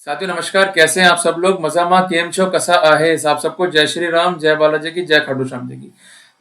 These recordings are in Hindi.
साथियों नमस्कार, कैसे हैं आप सब लोग। मजामा केम छो कसा आहे। आप सबको जय श्री राम, जय बालाजी की, जय खाटू श्याम जी की।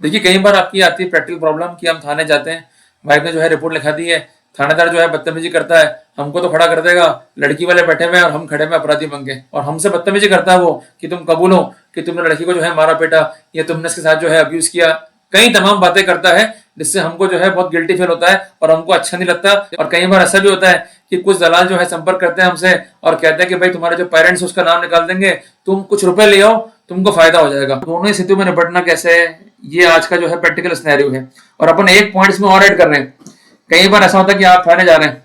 देखिए, कई बार आपकी आती है प्रैक्टिकल प्रॉब्लम कि हम थाने जाते हैं, वाइफ ने जो है रिपोर्ट लिखा दी है, थानेदार जो है बदतमीजी करता है, हमको तो खड़ा कर देगा, लड़की वाले बैठे हुए हैं और हम खड़े में अपराधी बन गए, और हमसे बदतमीजी करता है वो कि तुम कबूलो कि तुमने लड़की को जो है मारा पीटा, या तुमने इसके साथ जो है अब्यूज किया, कई तमाम बातें करता है, जिससे हमको जो है बहुत गिल्टी फील होता है और हमको अच्छा नहीं लगता। और कई बार ऐसा भी होता है कि कुछ दलाल जो है संपर्क करते हैं हमसे और कहते हैं कि भाई तुम्हारे जो पेरेंट्स उसका नाम निकाल देंगे, तुम कुछ रुपए ले आओ, तुमको फायदा हो जाएगा। दोनों ही स्थितियों में निपटना कैसे है, ये आज का जो है प्रैक्टिकल सिनेरियो है। और अपन एक पॉइंट इसमें और ऐड कर रहे हैं। कई बार ऐसा होता है कि आप थाने जा रहे हैं,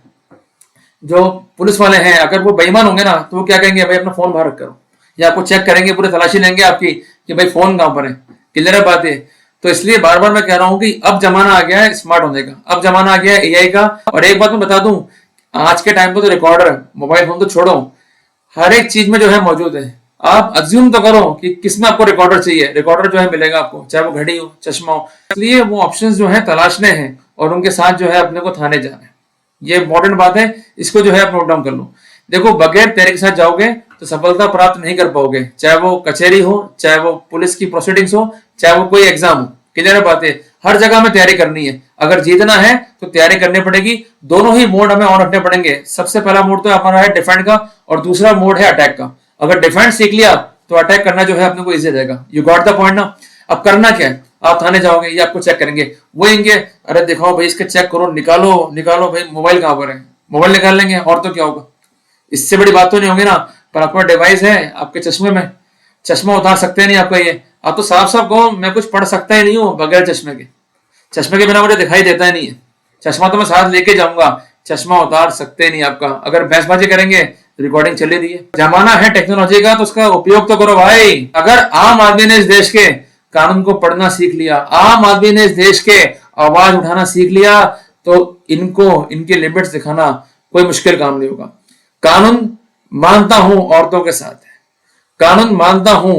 जो पुलिस वाले हैं अगर वो बेईमान होंगे ना तो वो क्या कहेंगे, भाई अपना फोन बाहर रख करो, या आपको चेक करेंगे, पूरी तलाशी लेंगे आपकी कि भाई फोन कहां पर है। क्लियर है बात है। तो इसलिए बार बार मैं कह रहा हूं कि अब जमाना आ गया है स्मार्ट होने का, अब जमाना आ गया है एआई का। और एक बात मैं बता दूं, आज के टाइम पे तो रिकॉर्डर, मोबाइल फोन तो छोड़ो, हर एक चीज में जो है मौजूद है। आप अज्यूम तो करो कि किसमें आपको रिकॉर्डर चाहिए, रिकॉर्डर जो है मिलेगा आपको, चाहे वो घड़ी हो, चश्मा हो। इसलिए वो ऑप्शंस जो है तलाशने हैं और उनके साथ जो है अपने को थाने जाना है। ये इंपॉर्टेंट बात है, इसको जो है आप नोट डाउन कर लो। देखो, बगैर तैयारी के साथ जाओगे तो सफलता प्राप्त नहीं कर पाओगे, चाहे वो कचहरी हो, चाहे वो पुलिस की प्रोसीडिंग्स हो, चाहे वो कोई एग्जाम हो। क्लियर बात है। हर जगह में तैयारी करनी है। अगर जीतना है तो तैयारी करनी पड़ेगी। दोनों ही मोड हमें ऑन रखने पड़ेंगे। सबसे पहला मोड तो हमारा है डिफेंड का, और दूसरा मोड है अटैक का। अगर डिफेंड सीख लिया तो अटैक करना जो है अपने को इजी हो जाएगा। यू गॉट द पॉइंट ना। अब करना क्या है, आप थाने जाओगे, ये आपको चेक करेंगे, वो आएंगे, अरे दिखाओ भाई, इसके चेक करो, निकालो निकालो भाई, मोबाइल कहां पर है, मोबाइल निकाल लेंगे, और तो क्या होगा। इससे बड़ी बात तो नहीं होगी ना। पर आपका डिवाइस है आपके चश्मे में, चश्मा उतार सकते नहीं आपका ये। आप तो साफ साफ कहो, मैं कुछ पढ़ सकता ही नहीं हूँ बगैर चश्मे के, चश्मे के बिना मुझे दिखाई देता ही नहीं है। चश्मा तो मैं साथ लेके जाऊंगा, चश्मा उतार सकते नहीं आपका। अगर बहसबाजी करेंगे रिकॉर्डिंग चले दी है। जमाना है टेक्नोलॉजी का, तो उसका उपयोग तो करो भाई। अगर आम आदमी ने इस देश के कानून को पढ़ना सीख लिया, आम आदमी ने इस देश के आवाज उठाना सीख लिया, तो इनको इनके लिमिट्स दिखाना कोई मुश्किल काम नहीं होगा। कानून मानता हूं औरतों के साथ है, कानून मानता हूं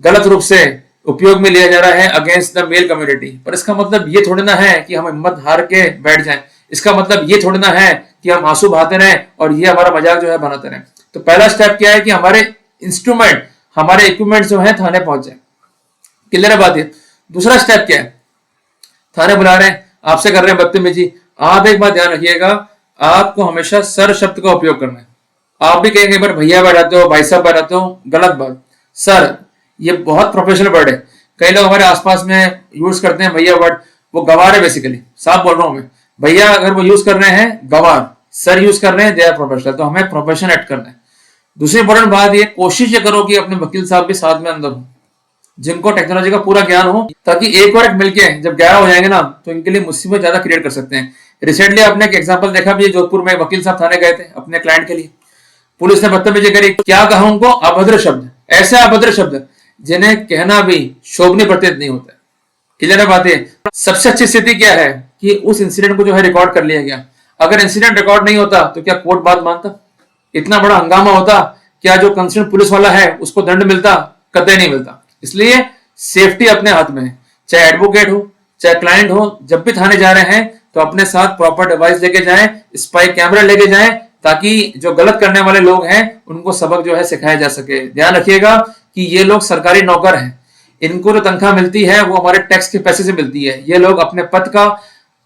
गलत रूप से उपयोग में लिया जा रहा है अगेंस्ट द मेल कम्युनिटी, पर इसका मतलब ये थोड़ी ना है कि हम हिम्मत हार के बैठ जाएं। इसका मतलब ये थोड़ी ना है कि हम आंसू बहाते रहें और ये हमारा मजाक जो है बनाते रहें। तो पहला स्टेप क्या है कि हमारे इंस्ट्रूमेंट, हमारे इक्विपमेंट जो है थाने पहुंच जाए। क्लियर है बात है। दूसरा स्टेप क्या है, थाने बुला रहे हैं, आपसे कर रहे हैं बदतमीजी, आप एक बात ध्यान रखिएगा, आपको हमेशा सर शब्द का उपयोग करना है। आप भी कहेंगे पर भैया बैठाते हो, भाई साहब बैठाते हो, गलत बात। सर ये बहुत प्रोफेशनल वर्ड है। कई लोग हमारे आसपास में यूज करते हैं भैया वर्ड, वो गवार है बेसिकली। साफ बोल रहा हूं मैं, भैया अगर वो यूज कर रहे हैं गवार, सर यूज कर रहे हैं दे आर प्रोफेशनल। तो हमें प्रोफेशन ऐड करना है। दूसरी इंपॉर्टेंट बात ये, कोशिश ये करो कि अपने वकील साहब भी साथ में अंदर हो, जिनको टेक्नोलॉजी का पूरा ज्ञान हो, ताकि एक और एक मिलके जब 11 हो जाएंगे ना तो इनके लिए मुसीबत ज्यादा क्रिएट कर सकते हैं। रिसेंटली आपने एक एग्जांपल देखा भी, जोधपुर में वकील साहब थाने गए थे अपने क्लाइंट के लिए, पुलिस ने बदतमीजी करी। क्या कहा उनको, अभद्र शब्द, ऐसे अभद्र शब्द जिन्हें कहना भी शोभनीय प्रतीत नहीं होता। क्लियर है बातें। सबसे अच्छी स्थिति क्या है कि उस इंसिडेंट को जो है रिकॉर्ड कर लिया गया। अगर इंसिडेंट रिकॉर्ड नहीं होता तो क्या कोर्ट बात मानता, इतना बड़ा हंगामा होता, क्या जो कंसर्न पुलिस वाला है उसको दंड मिलता, कतई नहीं मिलता। इसलिए सेफ्टी अपने हाथ में है। चाहे एडवोकेट हो, चाहे क्लाइंट हो, जब भी थाने जा रहे हैं तो अपने साथ प्रॉपर डिवाइस लेके जाएं, स्पाई कैमरा लेके जाएं, ताकि जो गलत करने वाले लोग हैं उनको सबक जो है सिखाया जा सके। ध्यान रखिएगा कि ये लोग सरकारी नौकर हैं, इनको जो तनख्वाह मिलती है वो हमारे टैक्स के पैसे से मिलती है। ये लोग अपने पद का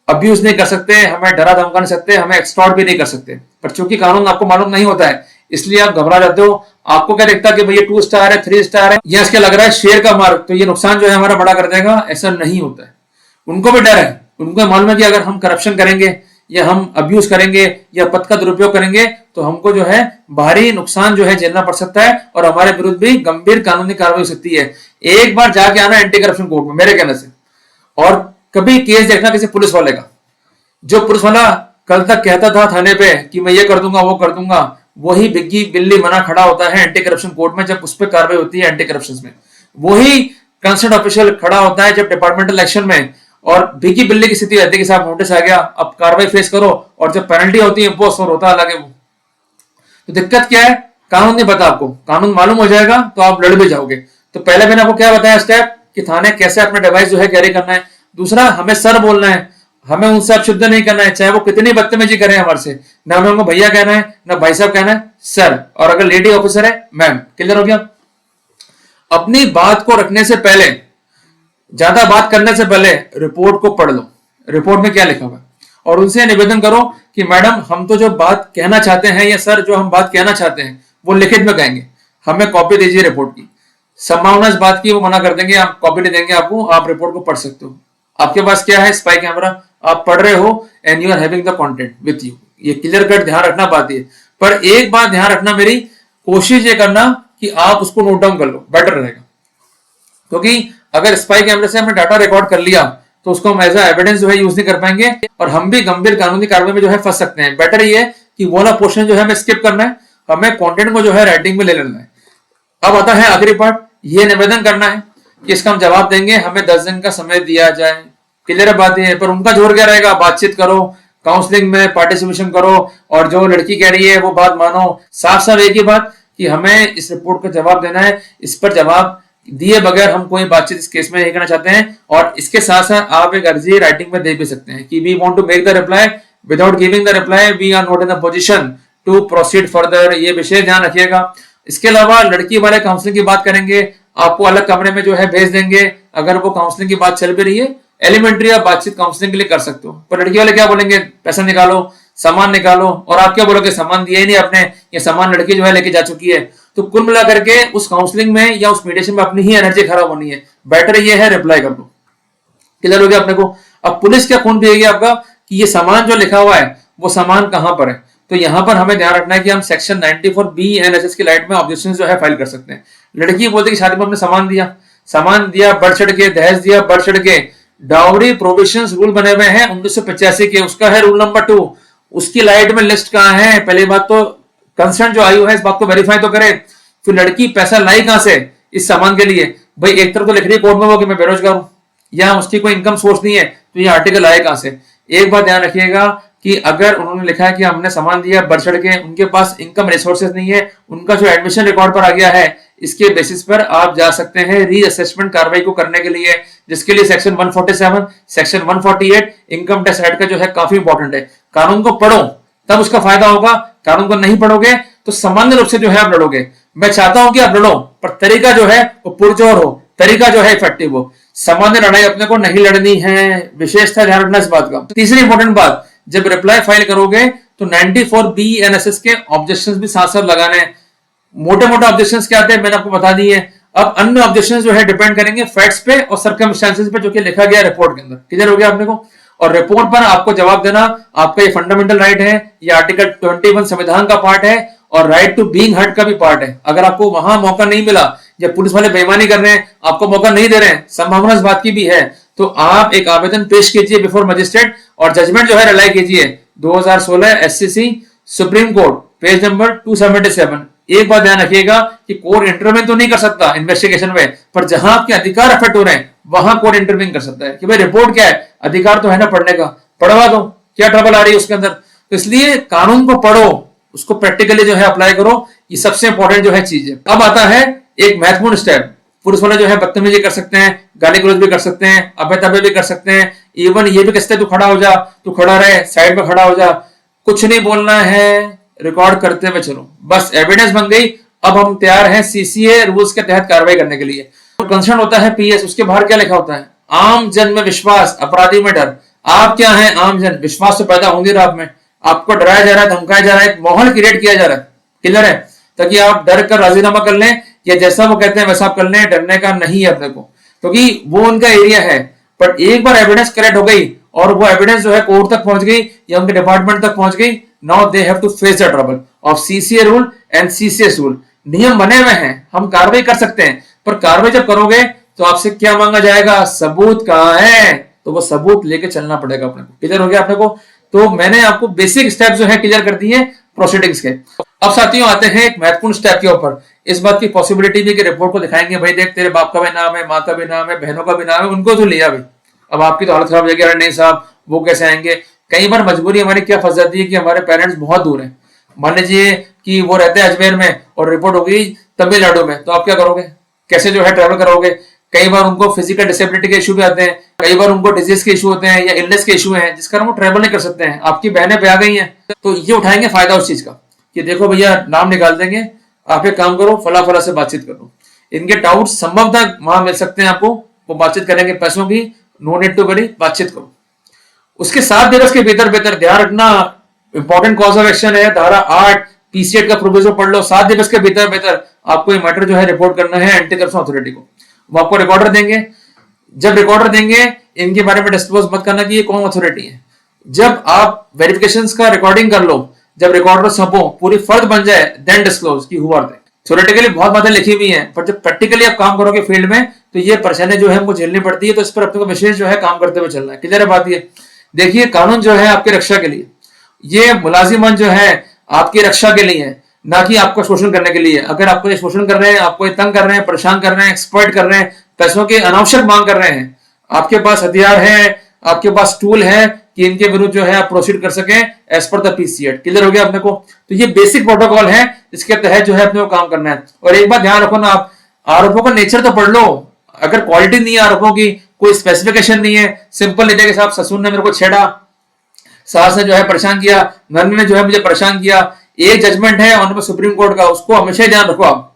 अब्यूज नहीं कर सकते, हमें डरा धमका नहीं सकते, हमें एक्सटॉर्ट भी नहीं कर सकते। पर चूंकि कानून आपको मालूम नहीं होता है, इसलिए आप घबरा जाते हो। आपको क्या दिखता है कि भैया 2 स्टार है, 3 स्टार है, या इसके लग रहा है शेर का मार्ग, तो ये नुकसान जो है हमारा बड़ा कर देगा। ऐसा नहीं होता है। उनको भी डर है, उनको मालूम है कि अगर हम करप्शन करेंगे या हम अब्यूज करेंगे या पद का दुरुपयोग करेंगे तो हमको जो है भारी नुकसान जो है झेलना पड़ सकता है और हमारे विरुद्ध भी गंभीर कानूनी कार्रवाई हो सकती है। एक बार जाके आना एंटी करप्शन कोर्ट में मेरे कहने से, और कभी केस देखना किसी पुलिस वाले का। जो पुलिस वाला कल तक कहता था थाने पे कि मैं ये कर दूंगा वो कर दूंगा, वही बिग्गी बिल्ली मना खड़ा होता है एंटी करप्शन कोर्ट में जब उस पर कार्रवाई होती है एंटी करप्शन में। वही कंसर्न ऑफिशियल खड़ा होता है जब डिपार्टमेंटल एक्शन में, और बिग्गी बिल्ली की स्थिति रहती है कि साहब नोटिस आ गया, अब कार्रवाई फेस करो, और जब पेनल्टी होती है वो और होता अलग है वो। तो दिक्कत क्या है, कानून नहीं पता आपको, कानून मालूम हो जाएगा तो आप लड़ भी जाओगे। तो पहले मैंने आपको क्या बताया स्टेप, कि थाने कैसे अपना डिवाइस जो है कैरी करना है। दूसरा, हमें सर बोलना है। हमें उनसे अब शुद्ध नहीं करना है, चाहे वो कितनी बदतमीजी करें हमारे से। ना हमें उनको भैया कहना है, ना भाई साहब कहना है, सर। और अगर लेडी ऑफिसर है, मैम। क्लियर हो गया? अपनी बात को रखने से पहले, ज्यादा बात करने से पहले रिपोर्ट को पढ़ लो, रिपोर्ट में क्या लिखा हुआ है, और उनसे निवेदन करो कि मैडम हम तो जो बात कहना चाहते हैं, या सर जो हम बात कहना चाहते हैं वो लिखित में कहेंगे, हमें कॉपी दीजिए रिपोर्ट की। संभावना इस बात की वो मना कर देंगे, आप कॉपी नहीं देंगे आपको, आप रिपोर्ट को पढ़ सकते हो। आपके पास क्या है? स्पाई कैमरा, आप पढ़ रहे हो and you are having the content with you. ये क्लियर कट ध्यान रखना बात है। पर एक बात ध्यान रखना, मेरी कोशिश ये करना कि आप उसको नोट डाउन कर लो, बेटर रहेगा। क्योंकि अगर स्पाई कैमरे से हमने डाटा रिकॉर्ड कर लिया तो उसको हम एज एविडेंस जो है यूज नहीं कर पाएंगे, और हम भी गंभीर कानूनी कार्रवाई में जो है फंस सकते हैं। बेटर ये है कि वो वाला पोर्शन जो है हमें स्किप करना है, हमें कंटेंट को जो है राइटिंग में ले लेना है। अब आता है आखिरी पार्ट, ये निवेदन करना है कि इसका हम जवाब देंगे, हमें 10 दिन का समय दिया जाए। क्लियर बात है। पर उनका जोर क्या रहेगा? बातचीत करो, काउंसलिंग में पार्टिसिपेशन करो, और जो लड़की कह रही है वो बात मानो। साफ साफ एक ही बात कि हमें इस रिपोर्ट का जवाब देना है, इस पर जवाब दिए बगैर हम कोई बातचीत इस केस में नहीं करना चाहते हैं। और इसके साथ साथ आप एक अर्जी राइटिंग में दे भी सकते हैं कि we want to make the reply, without giving the reply we are not in the position to proceed further. ये विशेष ध्यान रखिएगा। इसके अलावा लड़की वाले काउंसलिंग की बात करेंगे, आपको अलग कमरे में जो है भेज देंगे। अगर वो काउंसलिंग की बात चल भी रही है, एलिमेंट्री आप बातचीत काउंसलिंग के लिए कर सकते हो। पर लड़की वाले क्या बोलेंगे? पैसा निकालो, सामान निकालो। और आप क्या बोलोगे? सामान दिया ही नहीं आपने, ये सामान लड़की जो है लेके जा चुकी है। तो कुल मिलाकर के उस काउंसलिंग में या उस मीडिएशन में अपनी ही एनर्जी खराब होनी है। बेटर ये है रिप्लाई कर दो। क्लियर हो गया अपने को? अब पुलिस क्या खून पिएगी आपका कि ये सामान जो लिखा हुआ है वो सामान कहां पर है। तो यहां पर हमें ध्यान रखना है कि हम सेक्शन 94B एनएसएस की लाइट में ऑब्जेक्शन जो है फाइल कर सकते हैं। लड़की बोलती कि शादी में हमने सामान दिया बढ़ चढ़ के, दहेज दिया बढ़ चढ़ के। डाउरी प्रोविजंस रूल बने हुए हैं 1985 के, उसका है रूल नंबर 2। उसकी लाइट में लिस्ट कहां है? पहली बात तो कंसर्न जो आयु है इस बात को वेरीफाई तो करे। फिर लड़की पैसा लाई कहां से इस सामान के लिए? भाई एक तरफ तो लिख रही है कोर्ट में वो कि मैं बेरोजगार हूं, या उसकी कोई इनकम सोर्स नहीं है, तो ये आर्टिकल आए कहां से? एक बात ध्यान रखिएगा कि अगर उन्होंने लिखा है कि हमने सामान दिया बढ़ चढ़ के, उनके पास इनकम रिसोर्सेज नहीं है, उनका जो एडमिशन रिकॉर्ड पर आ गया है, इसके बेसिस पर आप जा सकते हैं रीअसेसमेंट कार्रवाई को करने के लिए, जिसके लिए section 147, section 148 income tax act का जो है काफी इंपॉर्टेंट है। कानून को पढ़ो तब उसका फायदा होगा, कानून को नहीं पढ़ोगे तो सामान्य रूप से जो है आप लड़ोगे। मैं चाहता हूं कि आप लड़ो, पर तरीका जो है वो पुरजोर हो, तरीका जो है इफेक्टिव हो। सामान्य लड़ाई अपने को नहीं लड़नी है, विशेषता ध्यान रखना इस बात का। तीसरी इंपॉर्टेंट बात, जब रिप्लाई फाइल करोगे तो 94B एनएसएस के ऑब्जेक्शंस भी साथ साथ लगाने हैं। मोटे मोटे ऑब्जेक्शंस क्या आते हैं मैंने आपको बता दिए। अब अन्य ऑब्जेक्शंस जो है डिपेंड करेंगे फैक्ट्स पे और सर्कमस्टेंसेस पे, जो कि लिखा गया रिपोर्ट के अंदर। क्लियर हो गया आपने को? और रिपोर्ट पर आपको जवाब देना आपका ये फंडामेंटल राइट है, ये आर्टिकल 21 संविधान का पार्ट है, और राइट टू बीइंग हर्ड का भी पार्ट है। अगर आपको वहां मौका नहीं मिला, या पुलिस वाले बेईमानी कर रहे हैं, आपको मौका नहीं दे रहे हैं, संभावना इस बात की भी है, तो आप एक आवेदन पेश कीजिए बिफोर मजिस्ट्रेट, और जजमेंट जो है रिलाई कीजिए 2016 SCC supreme court page number 277। एक बात ध्यान रखिएगा कि कोर्ट इंटरवेन तो नहीं कर सकता इन्वेस्टिगेशन में, पर जहां आपके अधिकार अफेक्ट हो रहे हैं वहां कोर्ट इंटरवेन कर सकता है कि भाई रिपोर्ट क्या है, अधिकार तो है ना पढ़ने का, पढ़वा दो, क्या ट्रबल आ रही है उसके अंदर। तो इसलिए कानून को पढ़ो, उसको प्रैक्टिकली जो है अप्लाई करो, ये सबसे इंपॉर्टेंट जो है चीज है। अब आता है एक महत्वपूर्ण स्टेप। पुलिस वाले जो है बदतमीजी कर सकते हैं, गाली गलौज भी कर सकते हैं, अबे तबे भी कर सकते हैं, इवन ये भी कहते हैं तू खड़ा हो जा, तू खड़ा रहे, साइड में खड़ा हो जा, कुछ नहीं बोलना है, रिकॉर्ड करते हुए चलो, बस एविडेंस बन गई। अब हम तैयार हैं सीसीए रूल्स के तहत कार्रवाई करने के लिए। तो कंसर्न होता है पीएस, उसके बाहर क्या लिखा होता है? आम जन में विश्वास, अपराधी में डर। आप क्या है? आम जन। विश्वास तो पैदा होंगे आप में, आपको डराया जा रहा है, धमकाया जा रहा है, माहौल क्रिएट किया जा रहा है। क्लियर है? ताकि आप डर कर राजीनामा कर लें, या जैसा वो कहते हैं वैसा आप कर लें। डरने का नहीं है अपने को, क्योंकि वो उनका एरिया है। पर एक बार एविडेंस करेक्ट हो गई और वो एविडेंस जो है कोर्ट तक पहुंच गई या उनके डिपार्टमेंट तक पहुंच गई, now they have to face the trouble of CCA rule and CCS rule. नियम बने हुए हैं, हम कार्रवाई कर सकते हैं, पर कार्रवाई जब करोगे तो आपसे क्या मांगा जाएगा? सबूत कहां है? तो वो सबूत लेके चलना पड़ेगा अपने को। क्लियर हो गया अपने को? तो मैंने आपको बेसिक स्टेप जो है क्लियर कर दिए प्रोसीडिंग्स के। अब साथियों आते हैं एक महत्वपूर्ण स्टेप के ऊपर। इस बात की पॉसिबिलिटी भी कि रिपोर्ट को दिखाएंगे, भाई देख तेरे बाप का भी नाम है, माँ का भी नाम है, बहनों का भी नाम है, उनको तो लिया भाई। अब आपकी तो हालत खराब हो जाएगी, अरे नहीं साहब वो कैसे आएंगे। कई बार मजबूरी हमारी क्या फंस जाती है कि हमारे पेरेंट्स बहुत दूर हैं। मान लीजिए कि वो रहते हैं अजमेर में और रिपोर्ट होगी तमिलनाडु में, तो आप क्या करोगे? कैसे जो है ट्रेवल करोगे? कई बार उनको फिजिकल डिसेबिलिटी के इशू भी आते हैं, कई बार उनको डिजीज के इशू होते हैं या इलनेस के इशू हैं, जिस कारण वो ट्रेवल नहीं कर सकते हैं। आपकी बहनें पे आ गई हैं, तो ये उठाएंगे फायदा उस चीज का कि देखो भैया नाम निकाल देंगे, आप एक काम करो, फला फला से बातचीत करो। इनके डाउट संभवतः वहां मिल सकते हैं आपको, वो बातचीत करेंगे पैसों की, नो नीड टू वरी, बातचीत करो। उसके 7 दिवस के भीतर भीतर ध्यान रखना, इंपॉर्टेंट कॉज ऑफ एक्शन है, धारा 8 पीसीएट का प्रोविजन पढ़ लो। 7 दिवस के भीतर भीतर आपको ये मैटर जो है रिपोर्ट करना है एंटी करप्शन अथॉरिटी को। वो आपको रिकॉर्डर देंगे, जब रिकॉर्डर देंगे इनके बारे में डिस्क्लोज मत करना कि ये कौन अथॉरिटी है। जब आप वेरिफिकेशंस का रिकॉर्डिंग कर लो, जब रिकॉर्डर सौंपो, पूरी फर्द बन जाए, देन डिस्क्लोज की हुआ थे। थ्योरेटिकली बहुत बातें लिखी हुई हैं, पर जब प्रैक्टिकली आप काम करोगे फील्ड में, तो ये परेशानी जो है हमको झेलनी पड़ती है। तो इस पर अपने को विशेष जो है काम करते हुए चलना है। क्लियर है बात ये? देखिए, कानून जो है आपकी रक्षा के लिए, ये मुलाजिमन जो है आपकी रक्षा के लिए है, ना कि आपको शोषण करने के लिए। अगर आपको ये शोषण कर रहे हैं, आपको ये तंग कर रहे हैं, परेशान कर रहे हैं, एक्सप्लॉइट कर रहे हैं, पैसों की अनावश्यक मांग कर रहे हैं, आपके पास हथियार है, आपके पास टूल है कि इनके विरुद्ध जो है आप प्रोसीड कर सकें एज पर द पीसीएट। क्लियर हो गया अपने को? तो ये बेसिक प्रोटोकॉल है, इसके तहत जो है अपने को काम करना है। और एक बात ध्यान रखो ना, आप आरोपों का नेचर तो पढ़ लो। अगर क्वालिटी नहीं है आरोपों की, कोई स्पेसिफिकेशन नहीं है, सिंपल लिखा कि साहब ससुर ने मेरे को छेड़ा, सास ने जो है परेशान किया, नन्द ने जो है मुझे परेशान किया, एक जजमेंट है ऑनरेबल सुप्रीम कोर्ट का, उसको हमेशा ध्यान रखो आप,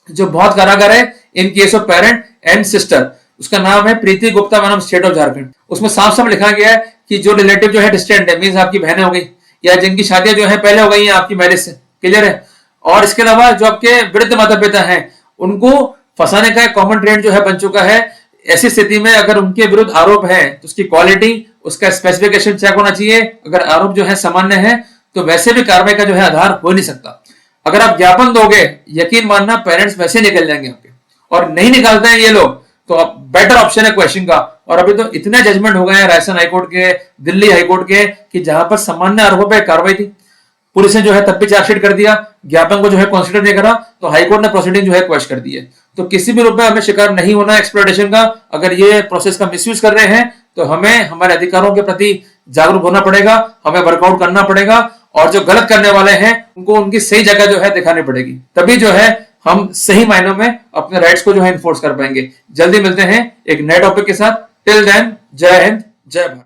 जो बहुत कारागार है in case of parent and sister. उसका नाम है Preeti Gupta madam, state of Jharkhand. उसमें साफ साफ लिखा गया है कि जो रिलेटिव जो है डिस्टेंट है, मींस आपकी बहनें हो गई या जिनकी शादियां जो है पहले हो गई हैं आपकी मैरिज से। क्लियर है? और इसके अलावा जो आपके वृद्ध माता पिता हैं, उनको फंसाने का एक कॉमन ट्रेंड जो है बन चुका है। ऐसी स्थिति में अगर उनके विरुद्ध आरोप है तो उसकी क्वालिटी, उसका स्पेसिफिकेशन चेक होना चाहिए। अगर आरोप जो है सामान्य है तो वैसे भी कार्रवाई का जो है आधार हो नहीं सकता। अगर आप ज्ञापन दोगे, यकीन मानना पेरेंट्स वैसे निकल जाएंगे आपके, और नहीं निकालते हैं ये लोग, तो अब बेटर ऑप्शन है क्वेश्चन का। और अभी तो इतने जजमेंट हो गए हैं राजस्थान हाईकोर्ट के, दिल्ली हाईकोर्ट के, कि जहां पर सामान्य आरोपों पर कार्रवाई थी, पुलिस ने जो है तब भी चार्जशीट कर दिया, ज्ञापन को जो है कंसीडर नहीं करा, तो हाईकोर्ट ने प्रोसीडिंग जो है क्वेश कर दी है। तो किसी भी रूप में हमें शिकार नहीं होना एक्सप्लॉयटेशन का। अगर ये प्रोसेस का मिसयूज कर रहे हैं तो हमें हमारे अधिकारों के प्रति जागरूक होना पड़ेगा, हमें वर्कआउट करना पड़ेगा, और जो गलत करने वाले हैं उनको उनकी सही जगह जो है दिखानी पड़ेगी। तभी जो है हम सही मायनों में अपने राइट्स को जो है इन्फोर्स कर पाएंगे। जल्दी मिलते हैं एक नए टॉपिक के साथ। टिल देन, जय हिंद, जय भारत।